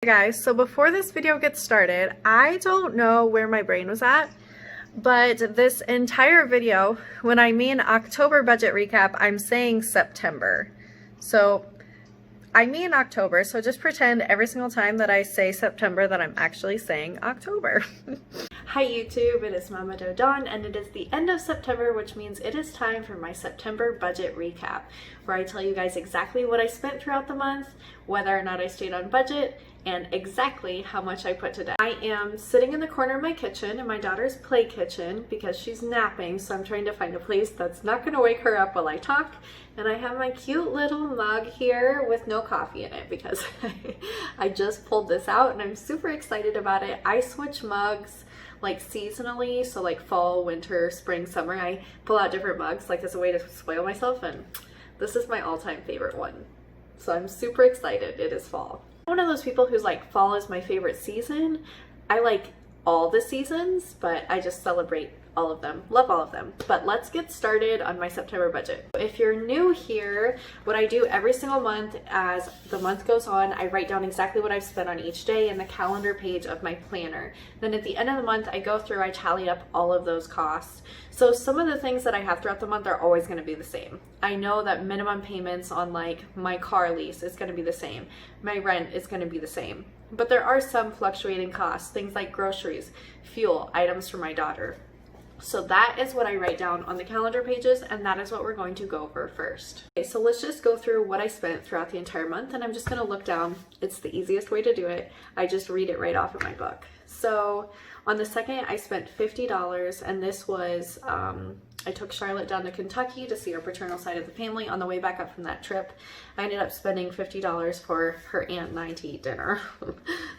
guys, so before this video gets started, I don't know where my brain was at, but this entire video, when I mean October budget recap, I'm saying September. So I mean October, so just pretend every single time that I say September that I'm actually saying October. Hi YouTube, it is Mama Doe Dawn, and it is the end of September, which means it is time for my September budget recap, where I tell you guys exactly what I spent throughout the month, whether or not I stayed on budget, and exactly how much I put today. I am sitting in the corner of my kitchen, in my daughter's play kitchen, because she's napping, so I'm trying to find a place that's not going to wake her up while I talk. And I have my cute little mug here with no coffee in it because I just pulled this out and I'm super excited about it. I switch mugs like seasonally, so like fall, winter, spring, summer. I pull out different mugs like as a way to spoil myself, and this is my all-time favorite one. So I'm super excited. It is fall. I'm one of those people who's like, fall is my favorite season. I like all the seasons, but I just celebrate all of them. Love all of them. But let's get started on my September budget. If you're new here, what I do every single month as the month goes on, I write down exactly what I've spent on each day in the calendar page of my planner. Then at the end of the month, I go through, I tally up all of those costs. So some of the things that I have throughout the month are always going to be the same. I know that minimum payments on like my car lease is going to be the same. My rent is going to be the same. But there are some fluctuating costs, things like groceries, fuel, items for my daughter. So that is what I write down on the calendar pages, and that is what we're going to go over first. Okay, so let's just go through what I spent throughout the entire month, and I'm just going to look down. It's the easiest way to do it. I just read it right off of my book. So on the 2nd, I spent $50, and this was, I took Charlotte down to Kentucky to see our paternal side of the family. On the way back up from that trip, I ended up spending $50 for her aunt and I to eat dinner.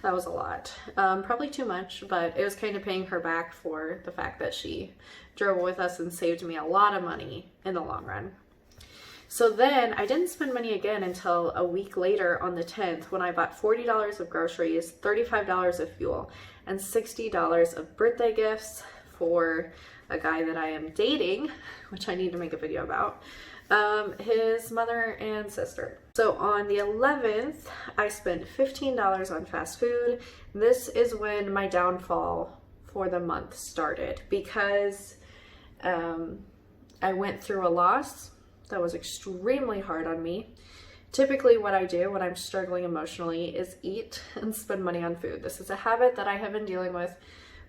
That was a lot. Probably too much, but it was kind of paying her back for the fact that she drove with us and saved me a lot of money in the long run. So then I didn't spend money again until a week later on the 10th, when I bought $40 of groceries, $35 of fuel, and $60 of birthday gifts for a guy that I am dating, which I need to make a video about, his mother and sister. So on the 11th, I spent $15 on fast food. This is when my downfall for the month started, because I went through a loss that was extremely hard on me. Typically what I do when I'm struggling emotionally is eat and spend money on food. This is a habit that I have been dealing with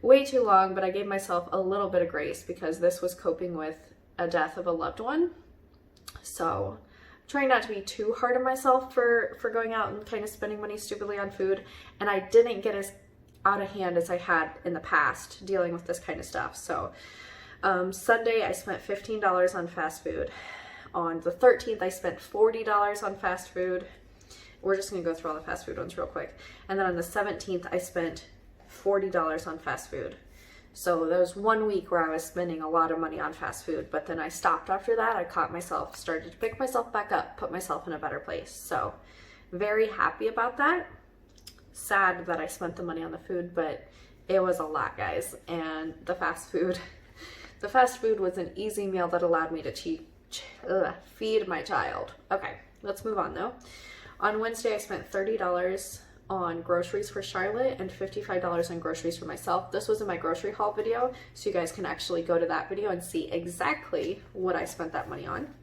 way too long, but I gave myself a little bit of grace because this was coping with a death of a loved one. So I'm trying not to be too hard on myself for going out and kind of spending money stupidly on food. And I didn't get as out of hand as I had in the past dealing with this kind of stuff. So Sunday, I spent $15 on fast food. On the 13th, I spent $40 on fast food. We're just gonna go through all the fast food ones real quick. And then on the 17th, I spent $40 on fast food. So there was 1 week where I was spending a lot of money on fast food, but then I stopped after that. I caught myself, started to pick myself back up, put myself in a better place. So very happy about that. Sad that I spent the money on the food, but it was a lot, guys. And the fast food was an easy meal that allowed me to feed my child. Okay, let's move on though. On Wednesday, I spent $30 on groceries for Charlotte and $55 on groceries for myself. This was in my grocery haul video, so you guys can actually go to that video and see exactly what I spent that money on.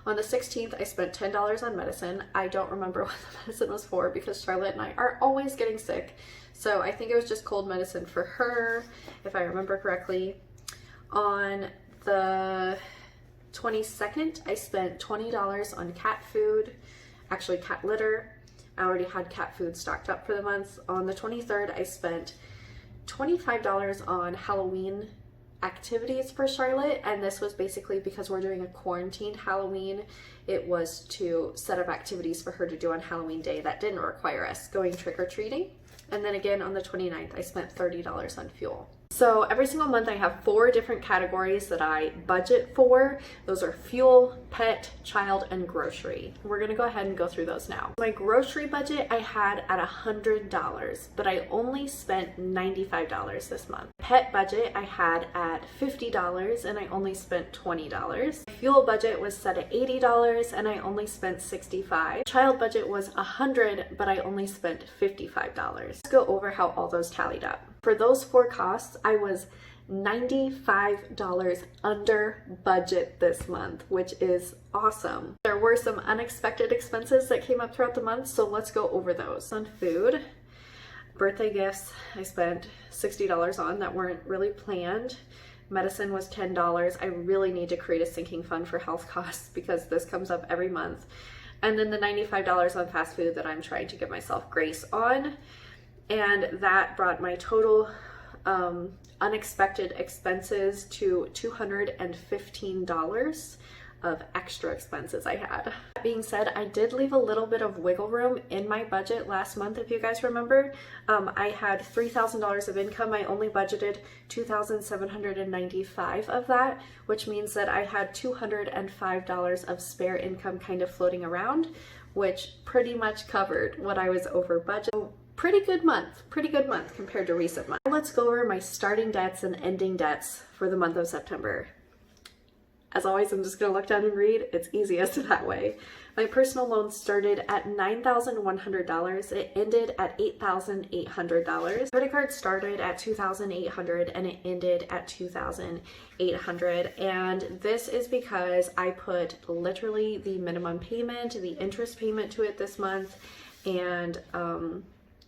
On the 16th, I spent $10 on medicine. I don't remember what the medicine was for because Charlotte and I are always getting sick. So I think it was just cold medicine for her, if I remember correctly. On the 22nd, I spent $20 on cat food, actually cat litter. I already had cat food stocked up for the month. On the 23rd, I spent $25 on Halloween activities for Charlotte, and this was basically because we're doing a quarantined Halloween. It was to set up activities for her to do on Halloween day that didn't require us going trick-or-treating. And then again on the 29th, I spent $30 on fuel. So every single month I have 4 different categories that I budget for. Those are fuel, pet, child, and grocery. We're gonna go ahead and go through those now. My grocery budget I had at $100, but I only spent $95 this month. Pet budget I had at $50 and I only spent $20. Fuel budget was set at $80 $100 and I only spent $65. Child budget was $100, but I only spent $55. Let's go over how all those tallied up. For those 4 costs, I was $95 under budget this month, which is awesome. There were some unexpected expenses that came up throughout the month, so let's go over those. On food, birthday gifts, I spent $60 on that weren't really planned. Medicine was $10. I really need to create a sinking fund for health costs because this comes up every month. And then the $95 on fast food that I'm trying to give myself grace on. And that brought my total unexpected expenses to $215 of extra expenses I had. That being said, I did leave a little bit of wiggle room in my budget last month, if you guys remember. I had $3,000 of income. I only budgeted $2,795 of that, which means that I had $205 of spare income kind of floating around, which pretty much covered what I was over budget. Pretty good month compared to recent months. Let's go over my starting debts and ending debts for the month of September. As always, I'm just going to look down and read. It's easiest that way. My personal loan started at $9,100. It ended at $8,800. Credit card started at $2,800 and it ended at $2,800. And this is because I put literally the minimum payment, the interest payment to it this month. And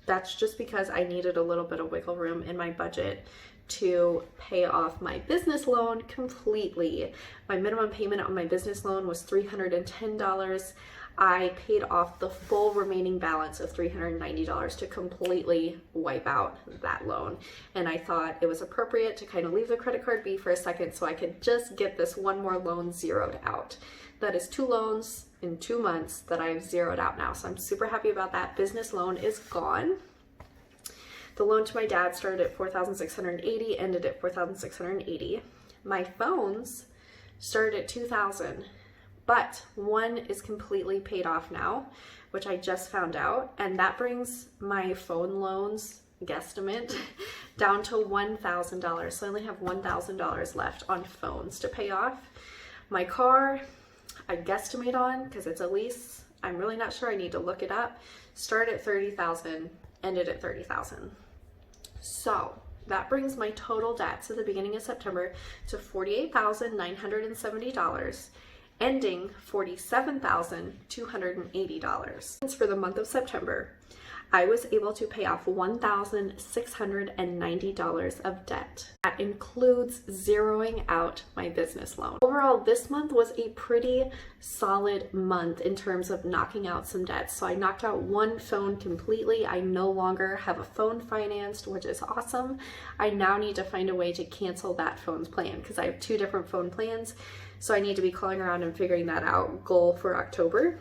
that's just because I needed a little bit of wiggle room in my budget to pay off my business loan completely. My minimum payment on my business loan was $310. I paid off the full remaining balance of $390 to completely wipe out that loan. And I thought it was appropriate to kind of leave the credit card be for a second so I could just get this one more loan zeroed out. That is 2 loans in 2 months that I've zeroed out now. So I'm super happy about that. Business loan is gone. The loan to my dad started at $4,680, ended at $4,680. My phones started at $2,000, but one is completely paid off now, which I just found out, and that brings my phone loans guesstimate down to $1,000. So I only have $1,000 left on phones to pay off. My car, I guesstimate on because it's a lease. I'm really not sure. I need to look it up. Started at $30,000, ended at $30,000. So that brings my total debts at the beginning of September to $48,970, ending $47,280. For the month of September, I was able to pay off $1,690 of debt. That includes zeroing out my business loan. Overall, this month was a pretty solid month in terms of knocking out some debts. So I knocked out one phone completely. I no longer have a phone financed, which is awesome. I now need to find a way to cancel that phone's plan because I have 2 different phone plans. So I need to be calling around and figuring that out. Goal for October.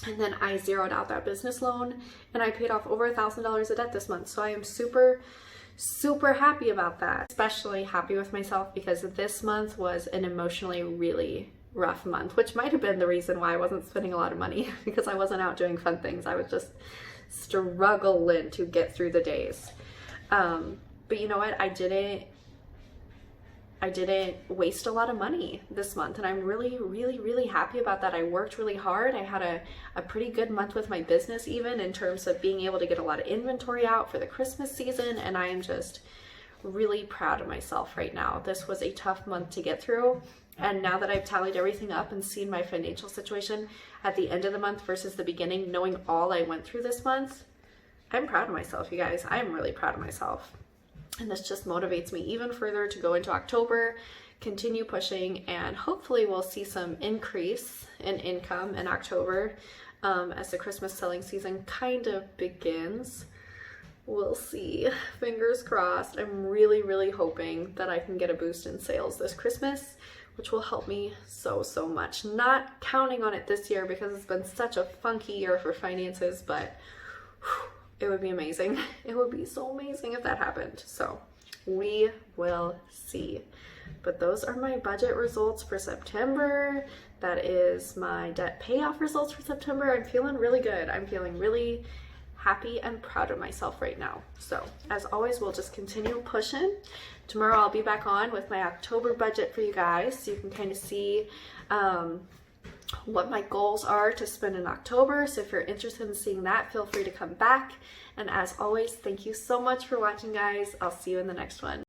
And then I zeroed out that business loan and I paid off over $1,000 of debt this month. So I am super happy about that. Especially happy with myself because this month was an emotionally really rough month, which might have been the reason why I wasn't spending a lot of money because I wasn't out doing fun things. I was just struggling to get through the days. But you know what? I didn't waste a lot of money this month and I'm really happy about that. I worked really hard. I had a pretty good month with my business even in terms of being able to get a lot of inventory out for the Christmas season, and I am just really proud of myself right now. This was a tough month to get through, and now that I've tallied everything up and seen my financial situation at the end of the month versus the beginning, knowing all I went through this month, I'm proud of myself, you guys. I'm really proud of myself. And this just motivates me even further to go into October, continue pushing, and hopefully we'll see some increase in income in October as the Christmas selling season kind of begins. We'll see. Fingers crossed. I'm really hoping that I can get a boost in sales this Christmas, which will help me so much. Not counting on it this year because it's been such a funky year for finances, but whew, it would be amazing. It would be so amazing if that happened. So we will see. But those are my budget results for September. That is my debt payoff results for September. I'm feeling really good. I'm feeling really happy and proud of myself right now. So as always, we'll just continue pushing. Tomorrow I'll be back on with my October budget for you guys so you can kind of see what my goals are to spend in October. So if you're interested in seeing that, feel free to come back. And as always, thank you so much for watching, guys. I'll see you in the next one.